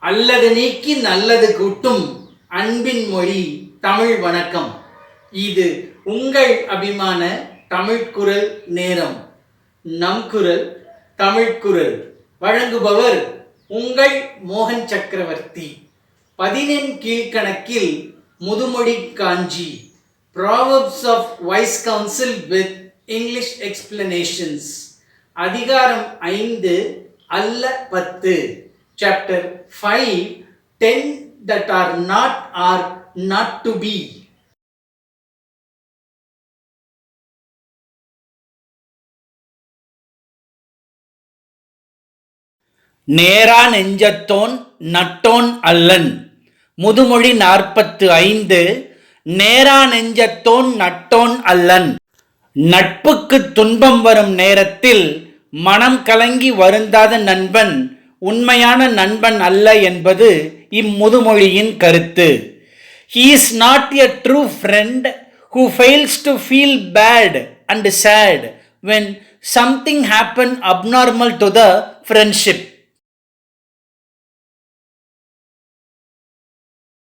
அல்லது நீக்கி நல்லது கூட்டும் அன்பின் மொழி தமிழ் வணக்கம். இது உங்கள் அபிமான தமிழ்குரல் நேரம். நம் குரல் தமிழ்குரல் வழங்குபவர் உங்கள் மோகன் சக்கரவர்த்தி. 14 கீழ்கணக்கில் முதுமொழி காஞ்சி, Proverbs of Wise Counsel with English Explanations, அதிகாரம் 5 அல்ல 10, Chapter 5, 10 that are not to be. நேரா நெஞ்சத்தோன் நட்டோன் அல்லன். முதுமொழி 45. நேரா நெஞ்சத்தோன் நட்டோன் அல்லன். நட்புக்கு துன்பம் வரும் நேரத்தில் மனம் கலங்கி வருந்தாத நண்பன் உண்மையான நண்பன் அல்ல என்பது இம்முதுமொழியின் கருத்து. He is not a true friend who fails to feel bad and sad when something happen abnormal to the friendship.